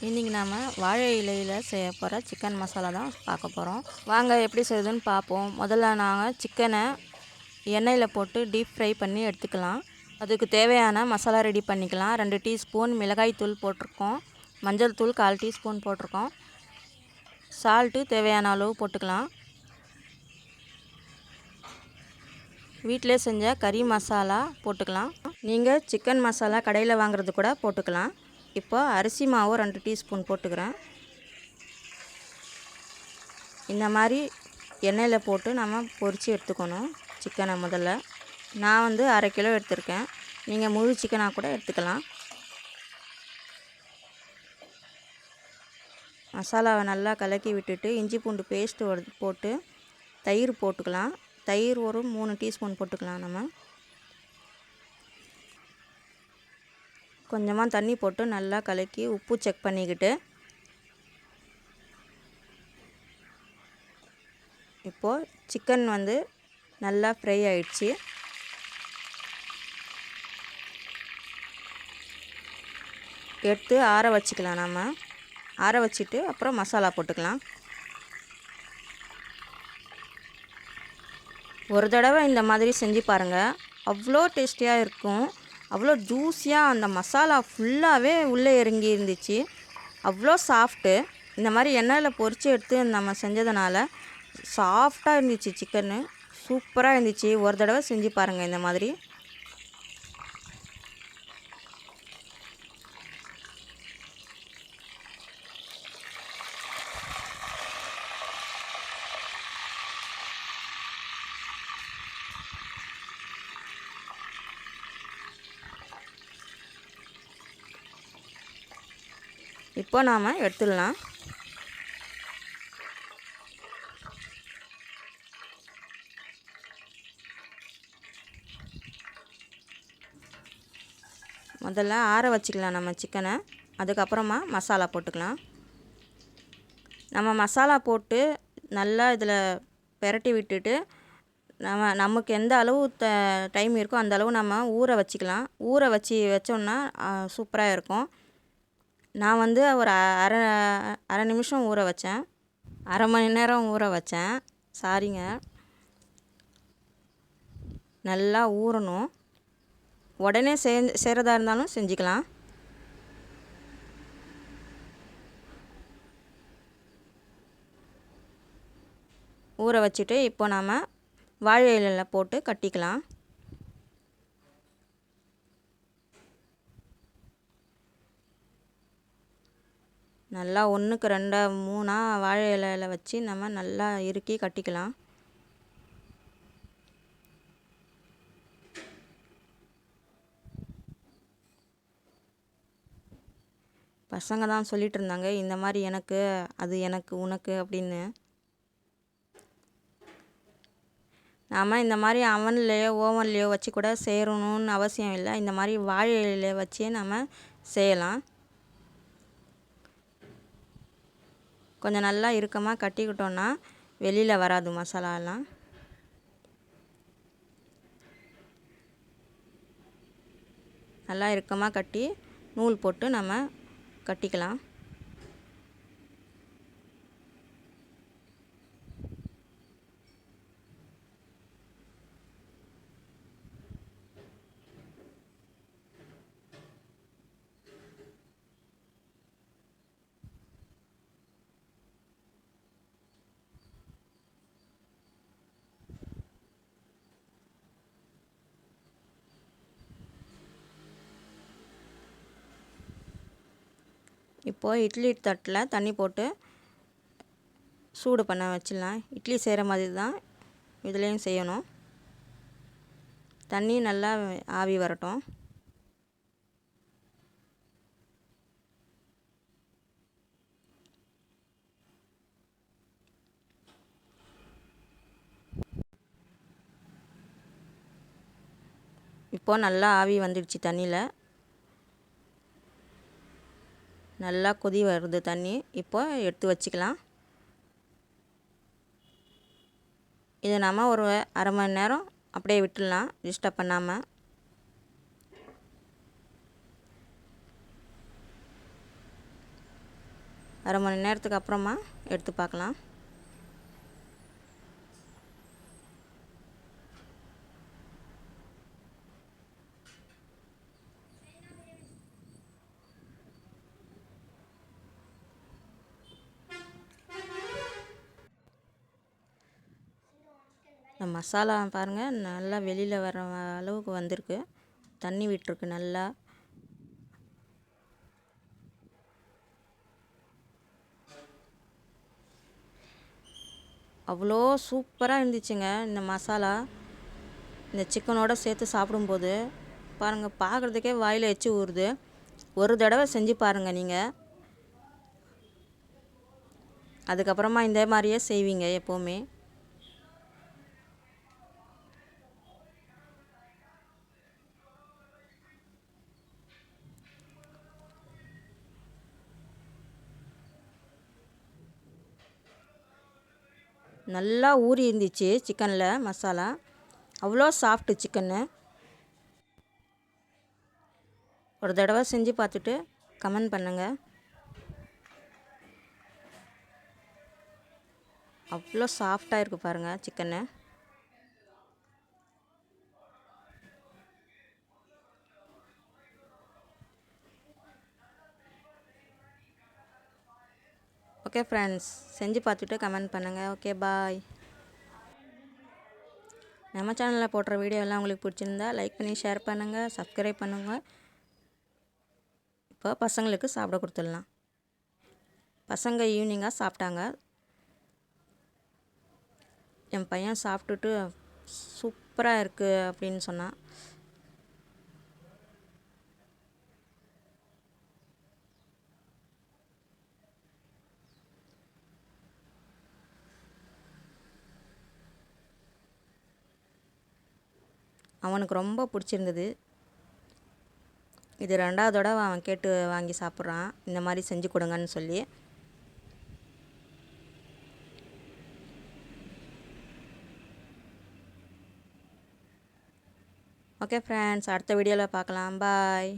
இன்றைக்கி நாம் வாழை இலையில் செய்ய போகிற சிக்கன் மசாலா தான் பார்க்க போகிறோம். வாங்க எப்படி செய்யுதுன்னு பார்ப்போம். முதல்ல நாங்கள் சிக்கனை எண்ணெயில் போட்டு டீப் ஃப்ரை பண்ணி எடுத்துக்கலாம். அதுக்கு தேவையான மசாலா ரெடி பண்ணிக்கலாம். 2 டீஸ்பூன் மிளகாய் தூள் போட்டிருக்கோம். மஞ்சள் தூள் 1/4 டீஸ்பூன் போட்டிருக்கோம். சால்ட்டு தேவையான அளவு போட்டுக்கலாம். வீட்டிலே செஞ்ச கறி மசாலா போட்டுக்கலாம். நீங்கள் சிக்கன் மசாலா கடையில் வாங்குறது கூட போட்டுக்கலாம். இப்போ அரிசி மாவு 2 டீஸ்பூன் போட்டுக்கிறேன். இந்த மாதிரி எண்ணெயில் போட்டு நம்ம பொரித்து எடுத்துக்கணும் சிக்கனை. முதல்ல நான் 1/2 கிலோ எடுத்திருக்கேன். நீங்கள் முழு சிக்கனாக கூட எடுத்துக்கலாம். மசாலாவை நல்லா கலக்கி விட்டுட்டு இஞ்சி பூண்டு பேஸ்ட்டு போட்டு தயிர் போட்டுக்கலாம். தயிர் ஒரு 3 டீஸ்பூன் போட்டுக்கலாம். நம்ம கொஞ்சமாக தண்ணி போட்டு நல்லா கலக்கி உப்பு செக் பண்ணிக்கிட்டு இப்போது சிக்கன் நல்லா ஃப்ரை ஆயிடுச்சு. எடுத்து ஆற வச்சுக்கலாம். நம்ம ஆற வச்சுட்டு அப்புறம் மசாலா போட்டுக்கலாம். ஒரு தடவை இந்த மாதிரி செஞ்சு பாருங்கள். அவ்வளோ டேஸ்டியாக இருக்கும். அவ்வளோ ஜூஸியாக அந்த மசாலா ஃபுல்லாகவே உள்ளே இறங்கி இருந்துச்சு. அவ்வளோ சாஃப்ட்டு. இந்த மாதிரி எண்ணெயில் பொரித்து எடுத்து நம்ம செஞ்சதுனால சாஃப்டாக இருந்துச்சு. சிக்கன்னு சூப்பராக இருந்துச்சு. ஒரு தடவை செஞ்சு பாருங்கள் இந்த மாதிரி. இப்போ நாம் எடுத்துடலாம். முதல்ல ஆற வச்சுக்கலாம் நம்ம சிக்கனை. அதுக்கப்புறமா மசாலா போட்டுக்கலாம். நம்ம மசாலா போட்டு நல்லா இதில் பெரட்டி விட்டுட்டு நமக்கு எந்த அளவு டைம் இருக்கோ அந்த அளவு நம்ம ஊற வச்சுக்கலாம். ஊற வச்சோன்னா சூப்பராக இருக்கும். நான் ஒரு அரை நிமிஷம் ஊற வச்சேன். அரை மணி நேரம் ஊற வச்சேன். சாரிங்க. நல்லா ஊறணும். உடனே செய்கிறதா இருந்தாலும் செஞ்சுக்கலாம். ஊற வச்சுட்டு இப்போ நாம் வாழை இலையில் போட்டு கட்டிக்கலாம். நல்லா 1க்கு 2 3 வாழை இலையில் வச்சு நம்ம நல்லா இறுக்கி கட்டிக்கலாம். பசங்க தான் சொல்லிகிட்டு இருந்தாங்க, இந்த மாதிரி எனக்கு அது எனக்கு உனக்கு அப்படின்னு. நாம் இந்த மாதிரி அவன்லேயோ ஓவன்லேயோ வச்சு கூட செய்யணும்னு அவசியம் இல்லை. இந்த மாதிரி வாழை இலையில வச்சே நம்ம செய்யலாம். கொஞ்சம் நல்லா இறுக்கமாக கட்டிக்கிட்டோன்னா வெளியில் வராது மசாலாலாம். நல்லா இறுக்கமாக கட்டி நூல் போட்டு நம்ம கட்டிக்கலாம். இப்போது இட்லி தட்டில் தண்ணி போட்டு சூடு பண்ண வச்சிடலாம். இட்லி செய்கிற மாதிரி தான் இதுலேயும் செய்யணும். தண்ணி நல்லா ஆவி வரட்டும். இப்போது நல்லா ஆவி வந்துடுச்சு. தண்ணியில் நல்லா கொதி வருது தண்ணி. இப்போ எடுத்து வச்சுக்கலாம். இதை நம்ம ஒரு அரை மணி நேரம் அப்படியே விட்டுடலாம், டிஸ்டர்ப் பண்ணாமல். அரை மணி நேரத்துக்கு அப்புறமா எடுத்து பார்க்கலாம். இந்த மசாலா பாருங்கள் நல்லா வெளியில் வர அளவுக்கு வந்திருக்கு. தண்ணி விட்டுருக்கு நல்லா. அவ்வளோ சூப்பராக இருந்துச்சுங்க இந்த மசாலா. இந்த சிக்கனோடு சேர்த்து சாப்பிடும்போது பாருங்கள், பார்க்குறதுக்கே வாயில் எச்சி ஊறுது. ஒரு தடவை செஞ்சு பாருங்கள் நீங்கள். அதுக்கப்புறமா இந்த மாதிரியே செய்வீங்க எப்போவுமே. நல்லா ஊறி இருந்துச்சு சிக்கனில் மசாலா. அவ்வளோ சாஃப்ட்டு சிக்கன்னு. ஒரு தடவை செஞ்சு பார்த்துட்டு கமெண்ட் பண்ணுங்கள். அவ்வளோ சாஃப்டாக இருக்குது பாருங்கள் சிக்கன்னு. ஓகே ஃப்ரெண்ட்ஸ், செஞ்சு பார்த்துட்டு கமெண்ட் பண்ணுங்கள். ஓகே, பாய். நம்ம சேனலில் போடுற வீடியோ எல்லாம் உங்களுக்கு பிடிச்சிருந்தா லைக் பண்ணி ஷேர் பண்ணுங்கள், சப்ஸ்கிரைப் பண்ணுங்கள். இப்போ பசங்களுக்கு சாப்பிட கொடுத்துடலாம். பசங்க ஈவினிங்காக சாப்பிட்டாங்க. என் பையன் சாப்பிட்டுட்டு சூப்பராக இருக்குது அப்படின்னு சொன்னான். அவனுக்கு ரொம்ப பிடிச்சிருந்தது. இது 2வது தடவை அவன் கேட்டு வாங்கி சாப்பிட்றான், இந்த மாதிரி செஞ்சு கொடுங்கன்னு சொல்லி. ஓகே ஃப்ரெண்ட்ஸ், அடுத்த வீடியோவில் பார்க்கலாம். பாய்.